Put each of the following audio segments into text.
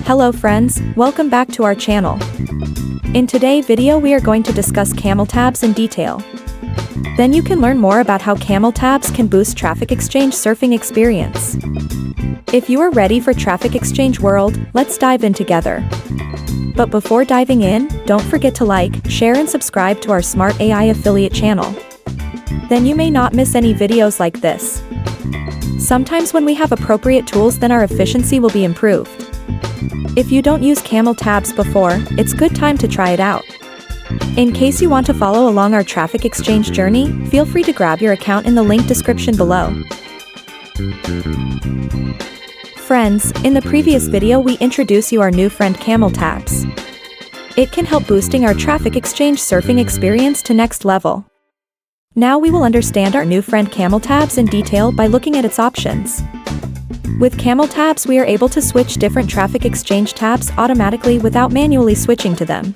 Hello friends, welcome back to our channel. In today's video we are going to discuss Camel tabs in detail. Then you can learn more about how Camel tabs can boost Traffic Exchange surfing experience. If you are ready for Traffic Exchange World, let's dive in together. But before diving in, don't forget to like, share and subscribe to our Smart AI affiliate channel. Then you may not miss any videos like this. Sometimes when we have appropriate tools, then our efficiency will be improved. If you don't use Camel tabs before, it's good time to try it out. In case you want to follow along our Traffic Exchange journey, feel free to grab your account in the link description below. Friends, in the previous video we introduced you our new friend Camel tabs. It can help boosting our Traffic Exchange surfing experience to next level. Now we will understand our new friend Camel tabs in detail by looking at its options. With Camel tabs we are able to switch different Traffic Exchange tabs automatically without manually switching to them.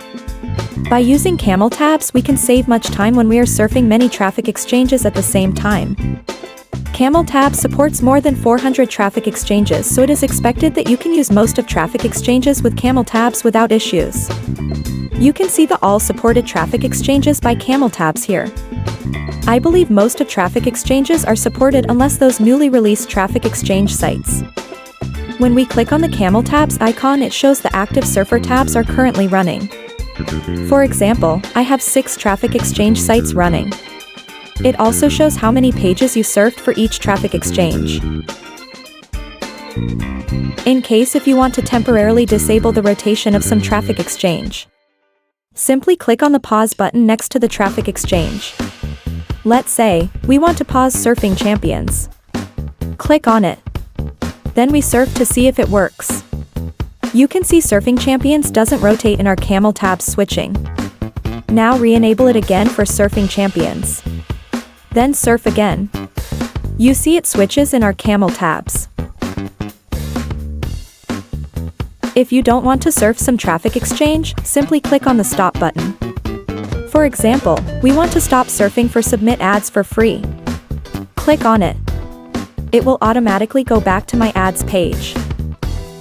By using Camel tabs we can save much time when we are surfing many Traffic Exchanges at the same time. Camel tabs supports more than 400 Traffic Exchanges, so it is expected that you can use most of Traffic Exchanges with Camel tabs without issues. You can see the all supported Traffic Exchanges by Camel tabs here. I believe most of Traffic Exchanges are supported unless those newly released Traffic Exchange sites. When we click on the Camel tabs icon, it shows the active surfer tabs are currently running. For example, I have 6 Traffic Exchange sites running. It also shows how many pages you surfed for each Traffic Exchange. In case if you want to temporarily disable the rotation of some Traffic Exchange, simply click on the pause button next to the Traffic Exchange. Let's say, we want to pause Surfing Champions. Click on it. Then we surf to see if it works. You can see Surfing Champions doesn't rotate in our Camel tabs switching. Now re-enable it again for Surfing Champions. Then surf again. You see it switches in our Camel tabs. If you don't want to surf some Traffic Exchange, simply click on the stop button. For example, we want to stop surfing for Submit Ads for free. Click on it. It will automatically go back to my ads page.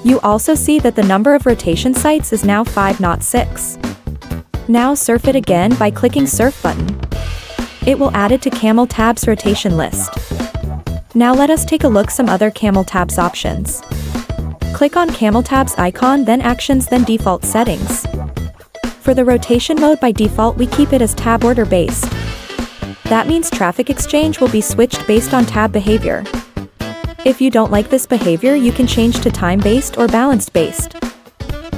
You also see that the number of rotation sites is now 5, not 6. Now surf it again by clicking Surf button. It will add it to Camel tabs rotation list. Now let us take a look some other Camel tabs options. Click on Camel tabs icon, then Actions, then Default Settings. For the rotation mode, by default we keep it as tab order based. That means Traffic Exchange will be switched based on tab behavior. If you don't like this behavior, you can change to time based or balanced based.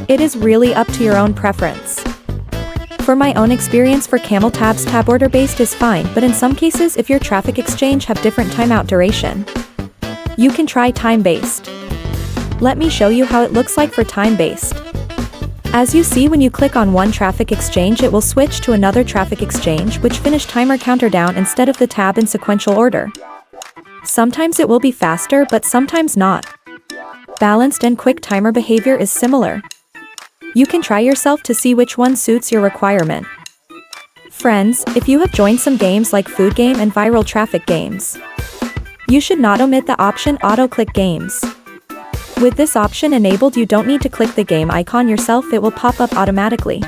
It is really up to your own preference. For my own experience, for Camel tabs, tab order based is fine, but in some cases if your Traffic Exchange have different timeout duration, you can try time based. Let me show you how it looks like for time based. As you see, when you click on one Traffic Exchange, it will switch to another Traffic Exchange which finish timer counter down instead of the tab in sequential order. Sometimes it will be faster, but sometimes not. Balanced and quick timer behavior is similar. You can try yourself to see which one suits your requirement. Friends, if you have joined some games like Food Game and Viral Traffic games, you should not omit the option Auto Click Games. With this option enabled, you don't need to click the game icon yourself, it will pop up automatically.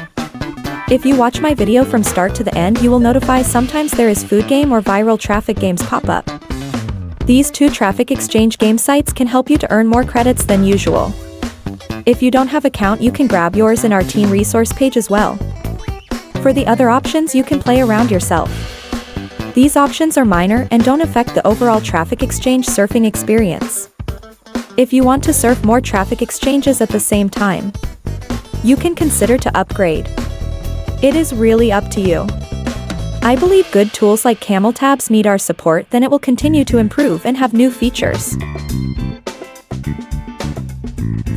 If you watch my video from start to the end, you will notify sometimes there is Food Game or Viral Traffic games pop up. These 2 Traffic Exchange game sites can help you to earn more credits than usual. If you don't have account, you can grab yours in our team resource page as well. For the other options, you can play around yourself. These options are minor and don't affect the overall Traffic Exchange surfing experience. If you want to surf more Traffic Exchanges at the same time, you can consider to upgrade. It is really up to you. I believe good tools like Camel tabs need our support, then it will continue to improve and have new features.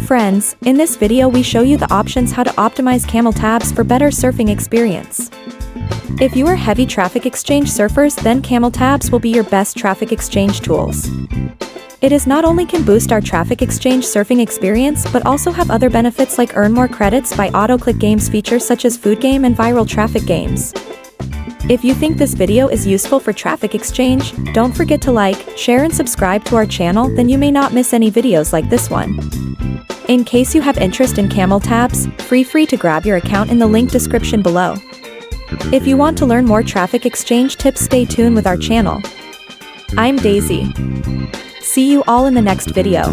Friends, in this video we show you the options how to optimize Camel tabs for better surfing experience. If you are heavy Traffic Exchange surfers, then Camel tabs will be your best Traffic Exchange tools. It is not only can boost our Traffic Exchange surfing experience, but also have other benefits like earn more credits by auto-click games features such as Food Game and Viral Traffic games. If you think this video is useful for Traffic Exchange, don't forget to like, share and subscribe to our channel, then you may not miss any videos like this one. In case you have interest in Camel tabs, free to grab your account in the link description below. If you want to learn more Traffic Exchange tips, stay tuned with our channel. I'm Daisy. See you all in the next video.